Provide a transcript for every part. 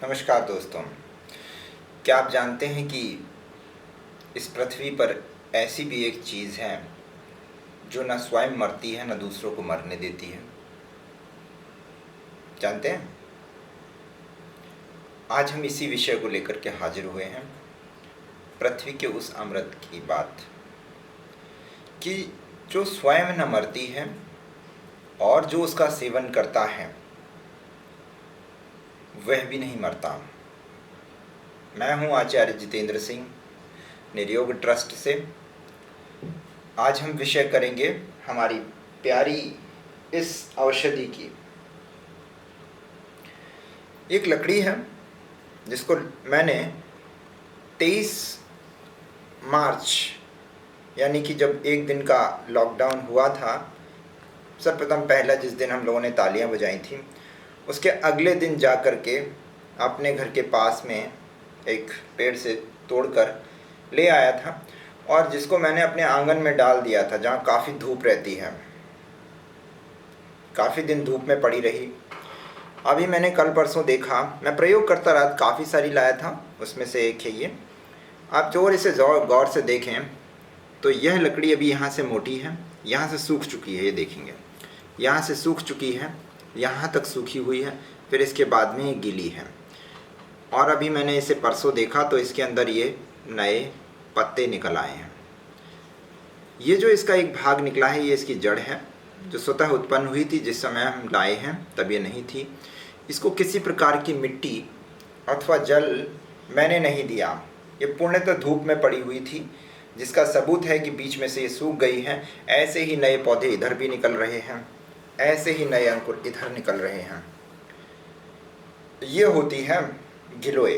नमस्कार दोस्तों। क्या आप जानते हैं कि इस पृथ्वी पर ऐसी भी एक चीज़ है जो न स्वयं मरती है न दूसरों को मरने देती है? जानते हैं? आज हम इसी विषय को लेकर के हाजिर हुए हैं, पृथ्वी के उस अमृत की बात कि जो स्वयं न मरती है और जो उसका सेवन करता है वह भी नहीं मरता। मैं हूं आचार्य जितेंद्र सिंह, निर्योग ट्रस्ट से। आज हम विषय करेंगे हमारी प्यारी इस औषधि की। एक लकड़ी है जिसको मैंने 23 मार्च यानी कि जब एक दिन का लॉकडाउन हुआ था, सर्वप्रथम पहला जिस दिन हम लोगों ने तालियां बजाई थी, उसके अगले दिन जा कर के अपने घर के पास में एक पेड़ से तोड़कर ले आया था और जिसको मैंने अपने आंगन में डाल दिया था, जहाँ काफ़ी धूप रहती है। काफ़ी दिन धूप में पड़ी रही। अभी मैंने कल परसों देखा, मैं प्रयोग करता रहा, काफ़ी सारी लाया था, उसमें से एक है ये। आप जोर इसे गौर से देखें तो यह लकड़ी अभी यहाँ से मोटी है, यहाँ से सूख चुकी है, ये देखेंगे यहाँ से सूख चुकी है, यहाँ तक सूखी हुई है, फिर इसके बाद में ये गीली है। और अभी मैंने इसे परसों देखा तो इसके अंदर ये नए पत्ते निकल आए हैं। ये जो इसका एक भाग निकला है ये इसकी जड़ है, जो स्वतः उत्पन्न हुई थी जिस समय हम लाए हैं, तब ये नहीं थी। इसको किसी प्रकार की मिट्टी अथवा जल मैंने नहीं दिया, ये पूर्णतः धूप में पड़ी हुई थी, जिसका सबूत है कि बीच में से ये सूख गई है। ऐसे ही नए पौधे इधर भी निकल रहे हैं, ऐसे ही नए अंकुर इधर निकल रहे हैं। ये होती है गिलोय।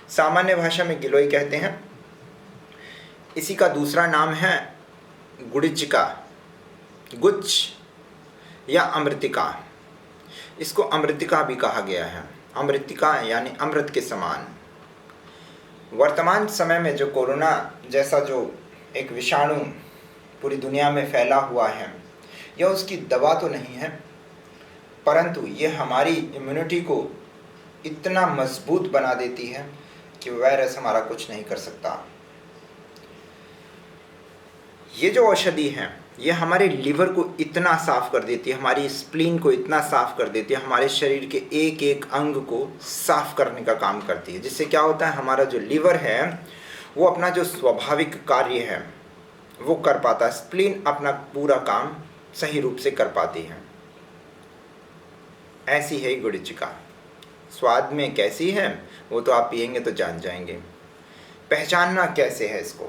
सामान्य भाषा में गिलोय कहते हैं। इसी का दूसरा नाम है गुड़िचिका, गुच्छ या अमृतिका। इसको अमृतिका भी कहा गया है। अमृतिका यानी अमृत के समान। वर्तमान समय में जो कोरोना जैसा जो एक विषाणु पूरी दुनिया में फैला हुआ है, यह उसकी दवा तो नहीं है, परंतु यह हमारी इम्यूनिटी को इतना मजबूत बना देती है कि वायरस हमारा कुछ नहीं कर सकता। ये जो औषधि है ये हमारे लीवर को इतना साफ कर देती है, हमारी स्प्लीन को इतना साफ कर देती है, हमारे शरीर के एक एक अंग को साफ करने का काम करती है। जिससे क्या होता है, हमारा जो लीवर है वो अपना जो स्वाभाविक कार्य है वो कर पाता है, स्प्लीन अपना पूरा काम सही रूप से कर पाती है। ऐसी है गुड़िचिका। स्वाद में कैसी है वो तो आप पिएंगे तो जान जाएंगे। पहचानना कैसे है इसको,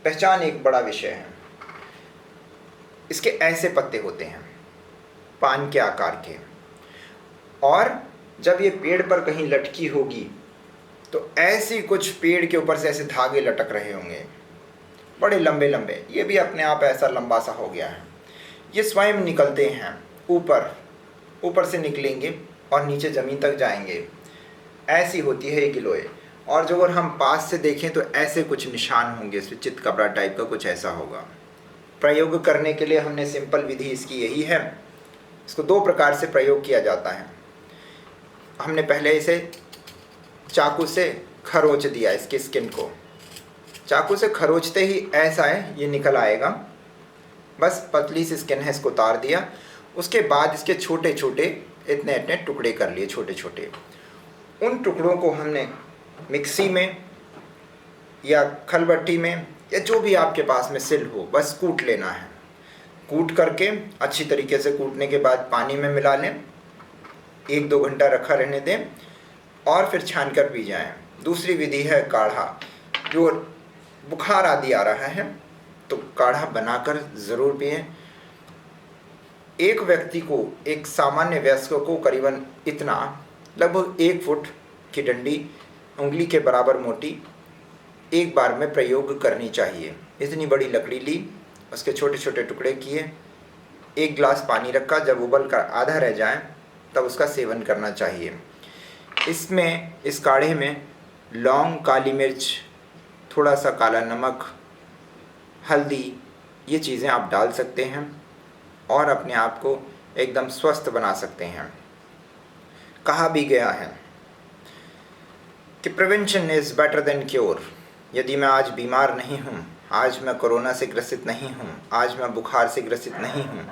पहचान एक बड़ा विषय है। इसके ऐसे पत्ते होते हैं पान के आकार के, और जब ये पेड़ पर कहीं लटकी होगी तो ऐसी कुछ पेड़ के ऊपर से ऐसे धागे लटक रहे होंगे, बड़े लंबे लंबे। ये भी अपने आप ऐसा लंबा सा हो गया है। ये स्वयं निकलते हैं, ऊपर से निकलेंगे और नीचे ज़मीन तक जाएंगे। ऐसी होती है ये गिलोय। और जो अगर हम पास से देखें तो ऐसे कुछ निशान होंगे, इसमें चितकबरा टाइप का कुछ ऐसा होगा। प्रयोग करने के लिए हमने सिंपल विधि इसकी यही है। इसको 2 प्रकार से प्रयोग किया जाता है। हमने पहले इसे चाकू से खरोच दिया, इसके स्किन को चाकू से खरोचते ही ऐसा है ये निकल आएगा। बस पतली सी स्किन है, इसको उतार दिया। उसके बाद इसके छोटे छोटे इतने इतने टुकड़े कर लिए, छोटे छोटे। उन टुकड़ों को हमने मिक्सी में या खलबट्टी में या जो भी आपके पास में सिल हो, बस कूट लेना है। कूट करके अच्छी तरीके से कूटने के बाद पानी में मिला लें, 1-2 घंटा रखा रहने दें और फिर छान कर पी जाएं। दूसरी विधि है काढ़ा। जो बुखार आदि आ रहा है तो काढ़ा बनाकर ज़रूर पिएं। एक व्यक्ति को, एक सामान्य वयस्क को करीबन इतना, लगभग 1 फुट की डंडी उंगली के बराबर मोटी एक बार में प्रयोग करनी चाहिए। इतनी बड़ी लकड़ी ली, उसके छोटे छोटे टुकड़े किए, 1 गिलास पानी रखा, जब उबल कर आधा रह जाए तब उसका सेवन करना चाहिए। इसमें, इस काढ़े में लौंग, काली मिर्च, थोड़ा सा काला नमक, हल्दी, ये चीज़ें आप डाल सकते हैं और अपने आप को एकदम स्वस्थ बना सकते हैं। कहा भी गया है कि prevention is better than cure. यदि मैं आज बीमार नहीं हूँ, आज मैं कोरोना से ग्रसित नहीं हूँ, आज मैं बुखार से ग्रसित नहीं हूँ,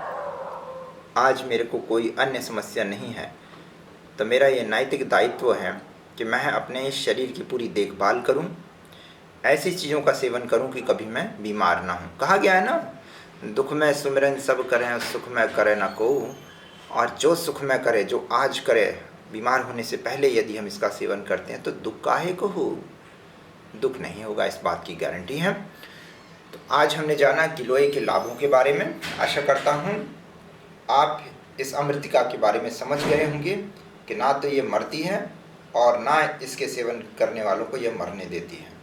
आज मेरे को कोई अन्य समस्या नहीं है, तो मेरा ये नैतिक दायित्व है कि मैं अपने इस शरीर की पूरी देखभाल करूं, ऐसी चीज़ों का सेवन करूं कि कभी मैं बीमार ना हूं। कहा गया है ना, दुख में सुमिरन सब करें, सुख में करे ना को। और जो सुख में करे, जो आज करे, बीमार होने से पहले यदि हम इसका सेवन करते हैं तो दुख काहे को हो, दुख नहीं होगा, इस बात की गारंटी है। तो आज हमने जाना गिलोय के लाभों के बारे में। आशा करता हूँ आप इस अमृतिका के बारे में समझ गए होंगे कि ना तो ये मरती है और ना इसके सेवन करने वालों को यह मरने देती है।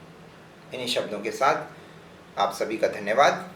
इन्हीं शब्दों के साथ आप सभी का धन्यवाद।